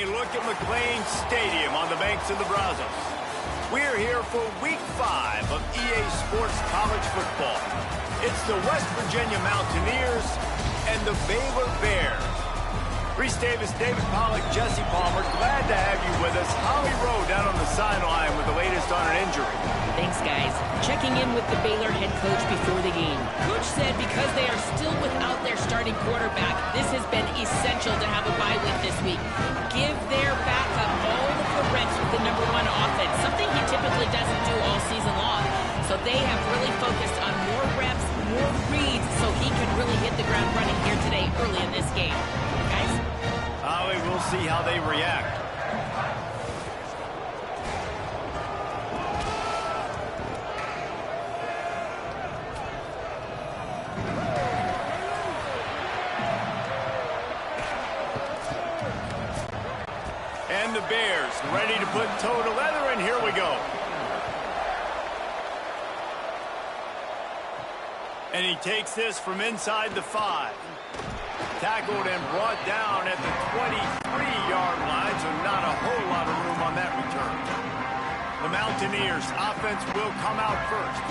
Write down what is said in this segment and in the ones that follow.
A look at McLean Stadium on the banks of the Brazos. We're here for Week 5 of EA Sports College Football. It's the West Virginia Mountaineers and the Baylor Bears. Reese Davis, David Pollack, Jesse Palmer, glad to have you with us. Holly Rowe down on the sideline with the latest on an injury. Thanks, guys. Checking in with the Baylor head coach before the game. Coach said because they are still without their starting quarterback, this has been essential to have a bye week this week. Give their backup all of the reps with the #1 offense, something he typically doesn't do all season long. So they have really focused on more reps, more reads, so he can really hit the ground running here today early in this game. Guys? Holly, we'll see how they react. And the Bears ready to put toe to leather, and here we go. And he takes this from inside the 5. Tackled and brought down at the 23-yard line, so not a whole lot of room on that return. The Mountaineers offense will come out first.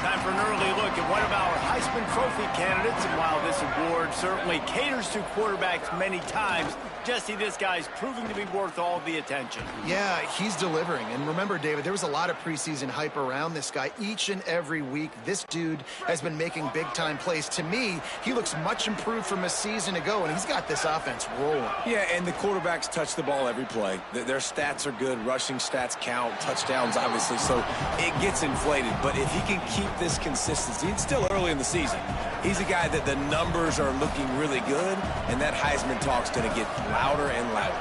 Time for an early look at one of our Heisman Trophy candidates, and while this award certainly caters to quarterbacks many times, Jesse, this guy's proving to be worth all the attention. Yeah, he's delivering. And remember, David, there was a lot of preseason hype around this guy. Each and every week, this dude has been making big-time plays. To me, he looks much improved from a season ago, and he's got this offense rolling. Yeah, and the quarterbacks touch the ball every play. Their stats are good. Rushing stats count. Touchdowns, obviously. So it gets inflated. But if he can keep this consistency, it's still early in the season. He's a guy that the numbers are looking really good, and that Heisman talk's going to get louder and louder.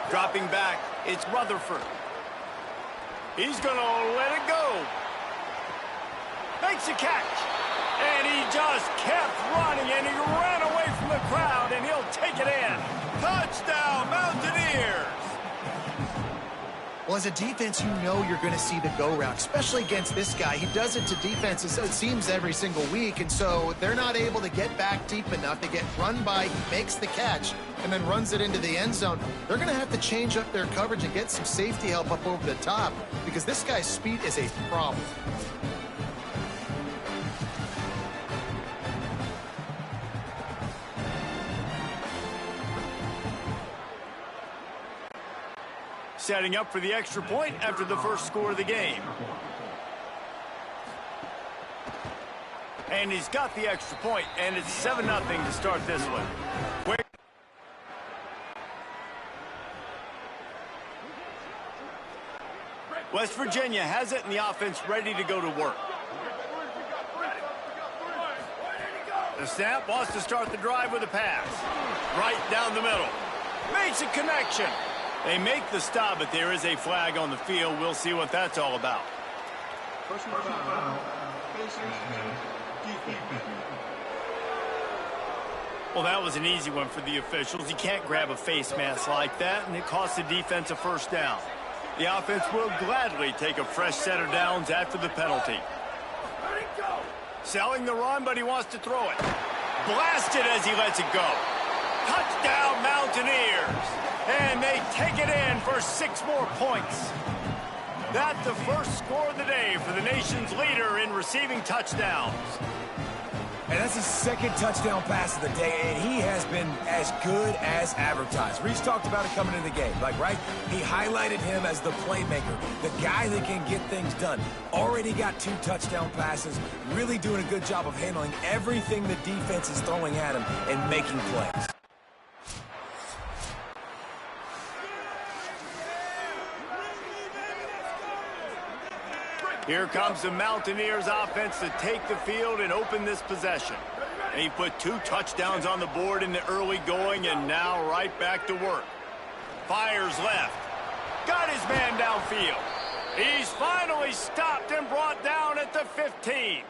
Dropping back, it's Rutherford. He's going to let it go. Makes a catch. And he just kept running, and he ran away from the crowd, and he'll take it in. Touchdown, Mountaineers! Well, as a defense, you know you're going to see the go route, especially against this guy. He does it to defenses, it seems, every single week, and so they're not able to get back deep enough. They get run by, he makes the catch, and then runs it into the end zone. They're going to have to change up their coverage and get some safety help up over the top because this guy's speed is a problem. Setting up for the extra point after the first score of the game. And he's got the extra point, and it's 7-0 to start this one. West Virginia has it, and the offense ready to go to work. The snap wants to start the drive with a pass. Right down the middle. Makes a connection. They make the stop, but there is a flag on the field. We'll see what that's all about. Well, that was an easy one for the officials. You can't grab a face mask like that, and it costs the defense a first down. The offense will gladly take a fresh set of downs after the penalty. Selling the run, but he wants to throw it. Blasted as he lets it go. Touchdown, Mountaineers. And they take it in for 6 more points. That's the first score of the day for the nation's leader in receiving touchdowns. And that's his second touchdown pass of the day, and he has been as good as advertised. Reese talked about it coming into the game, right? He highlighted him as the playmaker, the guy that can get things done. Already got 2 touchdown passes, really doing a good job of handling everything the defense is throwing at him and making plays. Here comes the Mountaineers offense to take the field and open this possession. He put 2 touchdowns on the board in the early going, and now right back to work. Fires left. Got his man downfield. He's finally stopped and brought down at the 15.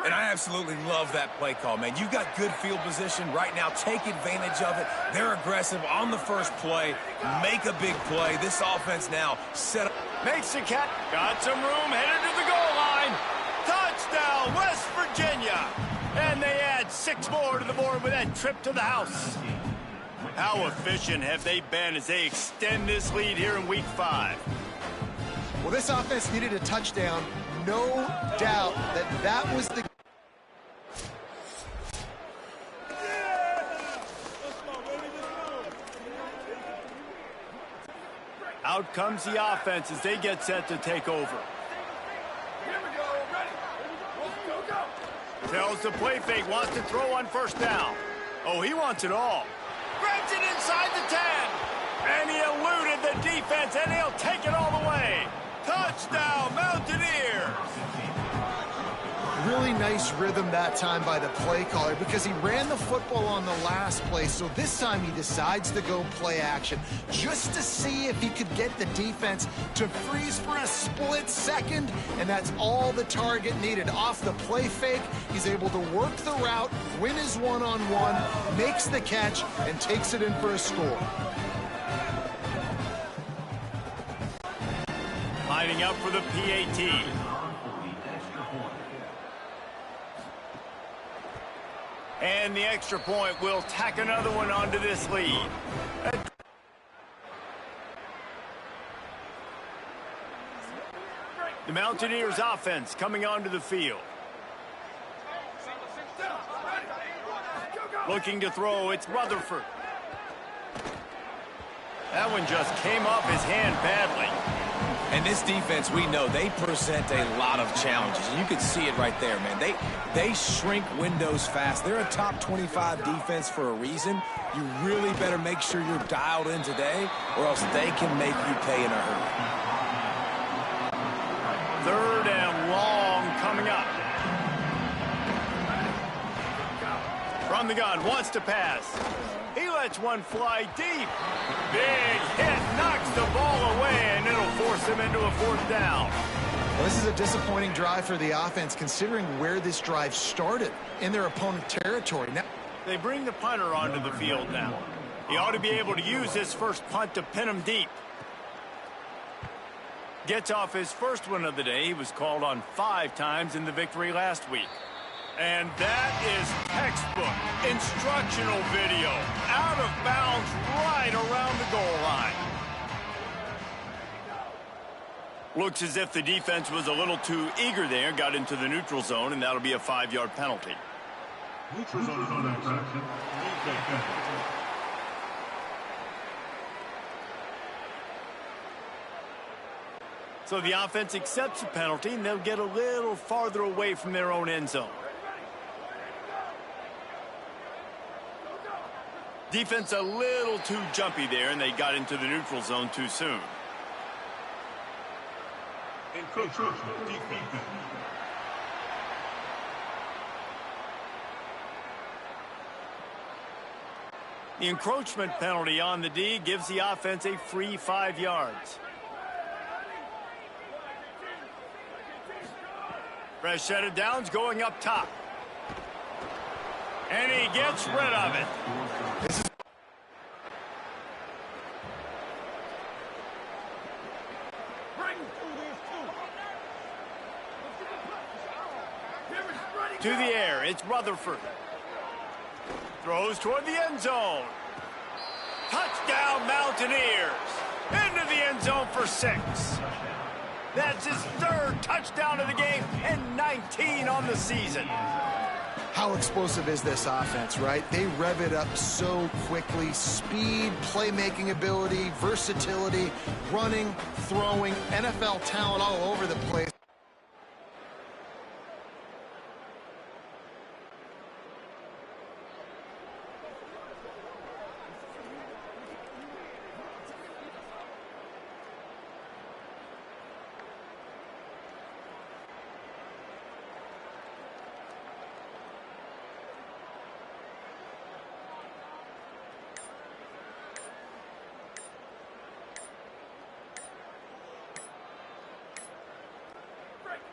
And I absolutely love that play call, man. You got good field position right now. Take advantage of it. They're aggressive on the first play. Make a big play. This offense now set up. Makes the catch. Got some room. Headed to the goal line. Touchdown, West Virginia. And they add 6 more to the board with that trip to the house. How efficient have they been as they extend this lead here in Week 5? Well, this offense needed a touchdown. No doubt that was the... Out comes the offense as they get set to take over. Tells the play fake, wants to throw on first down. Oh, he wants it all. Grabs it inside the 10. And he eluded the defense, and he'll take it all the way. Touchdown, Mountaineers! Really nice rhythm that time by the play caller because he ran the football on the last play. So this time he decides to go play action just to see if he could get the defense to freeze for a split second. And that's all the target needed. Off the play fake, he's able to work the route, win his one-on-one, makes the catch, and takes it in for a score. Lining up for the PAT. And the extra point will tack another one onto this lead. The Mountaineers offense coming onto the field. Looking to throw, it's Rutherford. That one just came off his hand badly. And this defense, we know, they present a lot of challenges. You can see it right there, man. They shrink windows fast. They're a top 25 defense for a reason. You really better make sure you're dialed in today, or else they can make you pay in a hurry. 3rd and long coming up. From the gun, wants to pass. He lets one fly deep. Big hit, knocks the ball away, and it'll force him into a 4th down. Well, this is a disappointing drive for the offense, considering where this drive started in their opponent territory. Now, they bring the punter onto the field now. He ought to be able to use his first punt to pin him deep. Gets off his first one of the day. He was called on 5 times in the victory last week. And that is textbook instructional video. Out of bounds right around the goal line. Looks as if the defense was a little too eager there. Got into the neutral zone, and that'll be a 5-yard penalty. Neutral zone infraction. So the offense accepts the penalty, and they'll get a little farther away from their own end zone. Defense a little too jumpy there, and they got into the neutral zone too soon. The encroachment penalty on the D gives the offense a free 5 yards. Fresh set of downs going up top. And he gets rid of it. To the air, it's Rutherford. Throws toward the end zone. Touchdown, Mountaineers. Into the end zone for 6. That's his 3rd touchdown of the game and 19 on the season. how explosive is this offense, right? They rev it up so quickly. Speed, playmaking ability, versatility, running, throwing, NFL talent all over the place.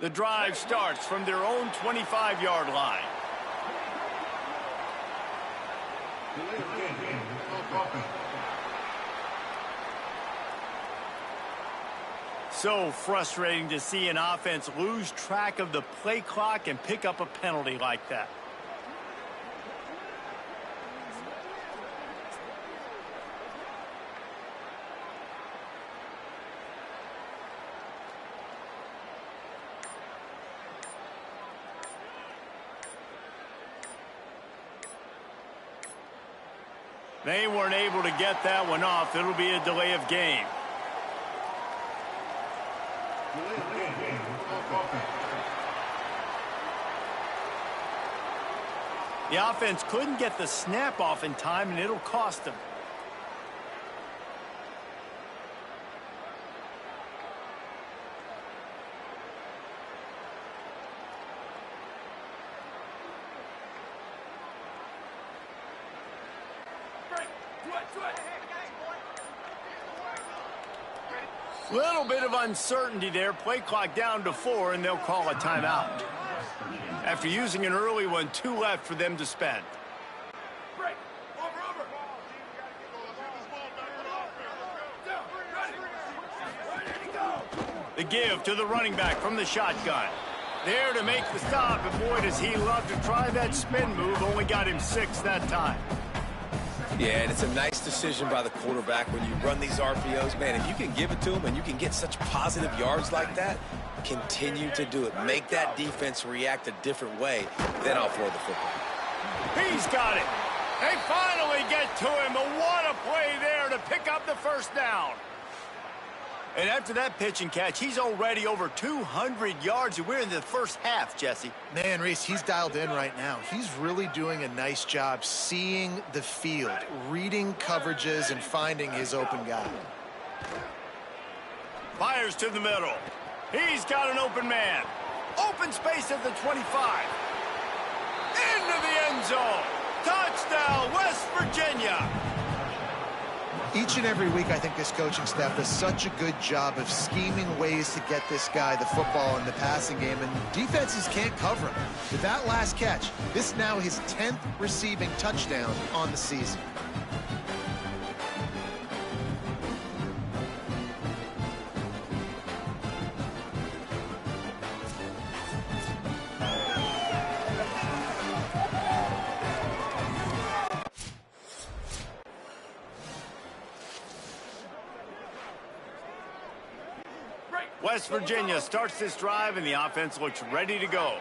The drive starts from their own 25-yard line. So frustrating to see an offense lose track of the play clock and pick up a penalty like that. They weren't able to get that one off. It'll be a delay of game. The offense couldn't get the snap off in time, and it'll cost them. Little bit of uncertainty there. Play clock down to 4, and they'll call a timeout. After using an early one, 2 left for them to spend. The give to the running back from the shotgun. There to make the stop, and boy, does he love to try that spin move. Only got him 6 that time. Yeah, and it's a nice decision by the quarterback when you run these RPOs. Man, if you can give it to him and you can get such positive yards like that, continue to do it. Make that defense react a different way. Then I'll throw the football. He's got it. They finally get to him, but what a play there to pick up the first down. And after that pitch and catch, he's already over 200 yards, and we're in the first half, Jesse. Man, Reese, he's dialed in right now. He's really doing a nice job seeing the field, reading coverages, and finding his open guy. Fires to the middle. He's got an open man. Open space at the 25. Into the end zone. Touchdown, West Virginia. Each and every week, I think this coaching staff does such a good job of scheming ways to get this guy the football in the passing game, and defenses can't cover him. With that last catch, this is now his 10th receiving touchdown on the season. West Virginia starts this drive, and the offense looks ready to go.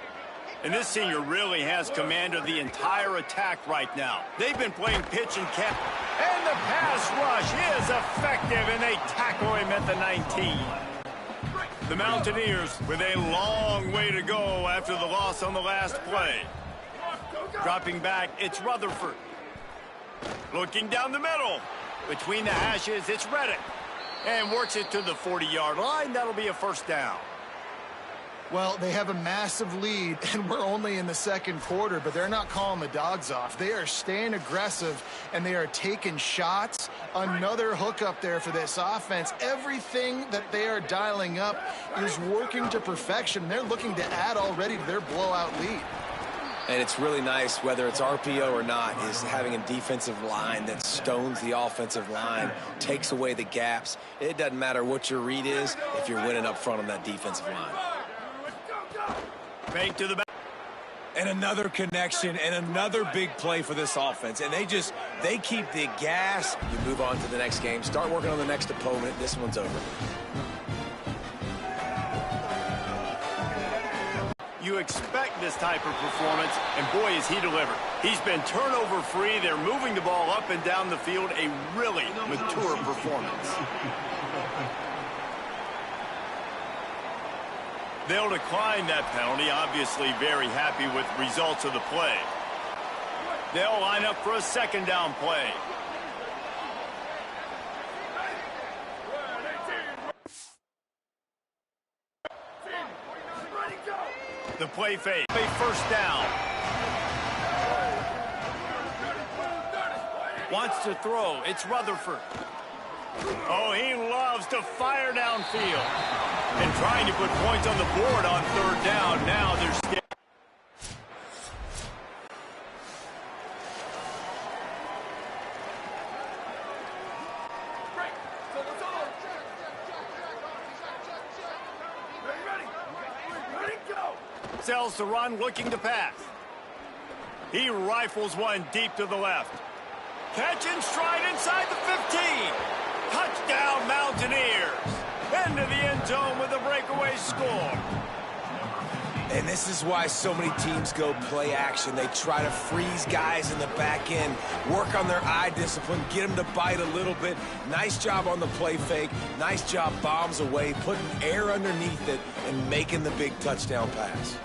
And this senior really has command of the entire attack right now. They've been playing pitch and catch. And the pass rush is effective, and they tackle him at the 19. The Mountaineers with a long way to go after the loss on the last play. Dropping back, it's Rutherford. Looking down the middle. Between the hashes, it's Reddick. And works it to the 40-yard line. That'll be a first down. Well, they have a massive lead, and we're only in the second quarter, but they're not calling the dogs off. They are staying aggressive, and they are taking shots. Another hook up there for this offense. Everything that they are dialing up is working to perfection. They're looking to add already to their blowout lead. And it's really nice, whether it's RPO or not, is having a defensive line that stones the offensive line, takes away the gaps. It doesn't matter what your read is if you're winning up front on that defensive line. Fake to the back. And another connection and another big play for this offense. And they keep the gas. You move on to the next game. Start working on the next opponent. This one's over. You expect this type of performance, and boy, is he delivered. He's been turnover-free. They're moving the ball up and down the field. A really mature performance. They'll decline that penalty, obviously very happy with results of the play. They'll line up for a second down play. The play fake. A first down. Wants to throw. It's Rutherford. Oh, he loves to fire downfield. And trying to put points on the board on third down. Now they're scared. Sells to run, looking to pass. He rifles one deep to the left. Catch and stride inside the 15. Touchdown, Mountaineers. Into the end zone with a breakaway score. And this is why so many teams go play action. They try to freeze guys in the back end, work on their eye discipline, get them to bite a little bit. Nice job on the play fake. Nice job bombs away, putting air underneath it, and making the big touchdown pass.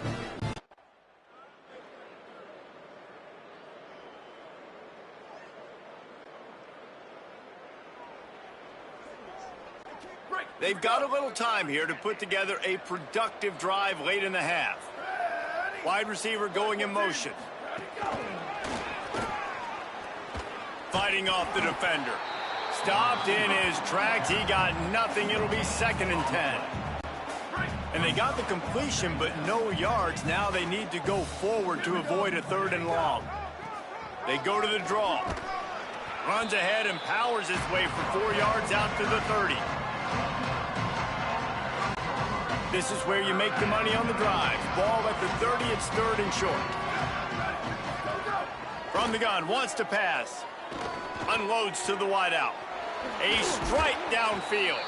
They've got a little time here to put together a productive drive late in the half. Wide receiver going in motion. Fighting off the defender. Stopped in his tracks. He got nothing. It'll be 2nd and 10. And they got the completion, but no yards. Now they need to go forward to avoid a 3rd and long. They go to the draw. Runs ahead and powers his way for 4 yards out to the 30. This is where you make the money on the drive. Ball at the 30, it's 3rd and short. From the gun, wants to pass. Unloads to the wideout. A strike downfield.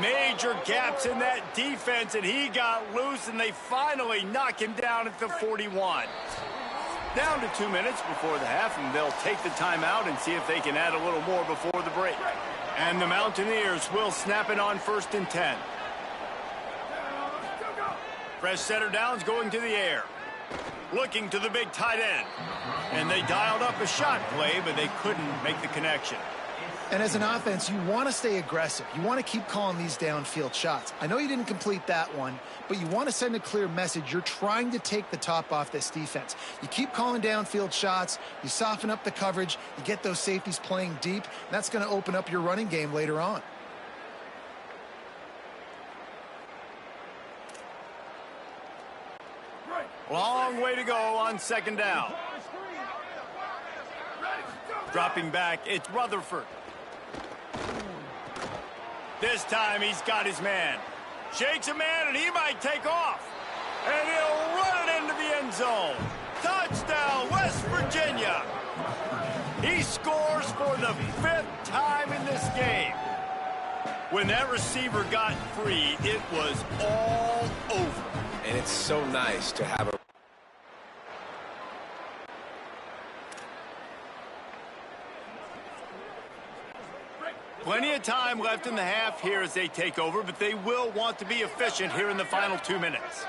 Major gaps in that defense, and he got loose, and they finally knock him down at the 41. Down to 2 minutes before the half, and they'll take the timeout and see if they can add a little more before the break. And the Mountaineers will snap it on 1st and 10. Fresh setter downs going to the air. Looking to the big tight end. And they dialed up a shot play, but they couldn't make the connection. And as an offense, you want to stay aggressive. You want to keep calling these downfield shots. I know you didn't complete that one, but you want to send a clear message. You're trying to take the top off this defense. You keep calling downfield shots. You soften up the coverage. You get those safeties playing deep. And that's going to open up your running game later on. Long way to go on 2nd down. Dropping back, it's Rutherford. This time he's got his man. Shakes a man and he might take off. And he'll run it into the end zone. Touchdown, West Virginia. He scores for the 5th time in this game. When that receiver got free, it was all over. And it's so nice to have a plenty of time left in the half here as they take over, but they will want to be efficient here in the final 2 minutes.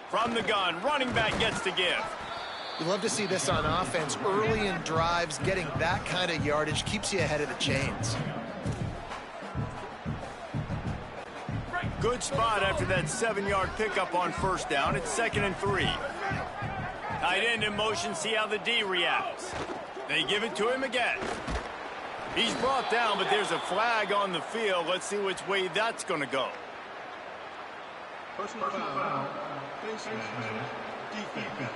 From the gun, running back gets to give. You love to see this on offense. Early in drives, getting that kind of yardage keeps you ahead of the chains. Good spot after that 7-yard pickup on 1st down. It's 2nd and 3. Tight end in motion, see how the D reacts. They give it to him again. He's brought down, but there's a flag on the field. Let's see which way that's going to go. Personal foul. Face mask. Defense.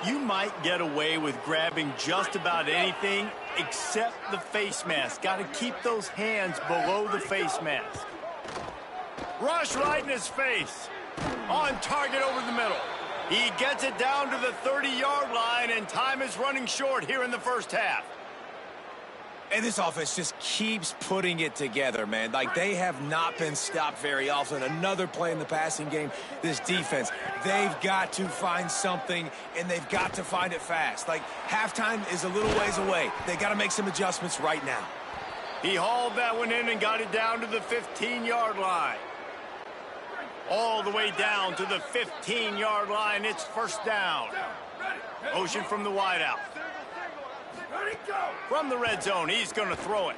You might get away with grabbing just about anything except the face mask. Got to keep those hands below the face mask. Rush right in his face. On target over the middle. He gets it down to the 30-yard line, and time is running short here in the 1st half. And this offense just keeps putting it together, man. Like, they have not been stopped very often. Another play in the passing game. This defense, they've got to find something, and they've got to find it fast. Like, halftime is a little ways away. They got to make some adjustments right now. He hauled that one in and got it down to the 15-yard line. All the way down to the 15-yard line. It's 1st down. Motion from the wideout. From the red zone, he's going to throw it.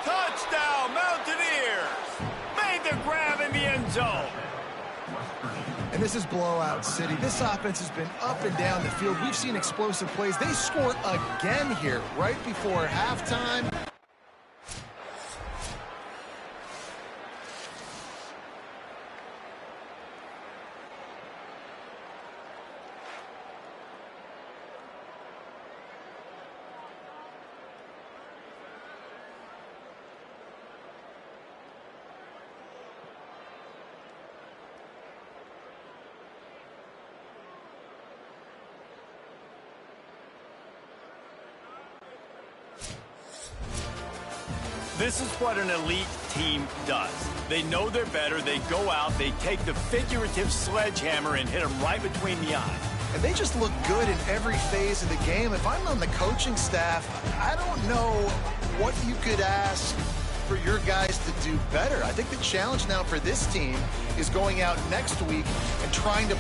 Touchdown, Mountaineers! Made the grab in the end zone. And this is blowout city. This offense has been up and down the field. We've seen explosive plays. They scored again here right before halftime. This is what an elite team does. They know they're better. They go out, they take the figurative sledgehammer and hit them right between the eyes. And they just look good in every phase of the game. If I'm on the coaching staff, I don't know what you could ask for your guys to do better. I think the challenge now for this team is going out next week and trying to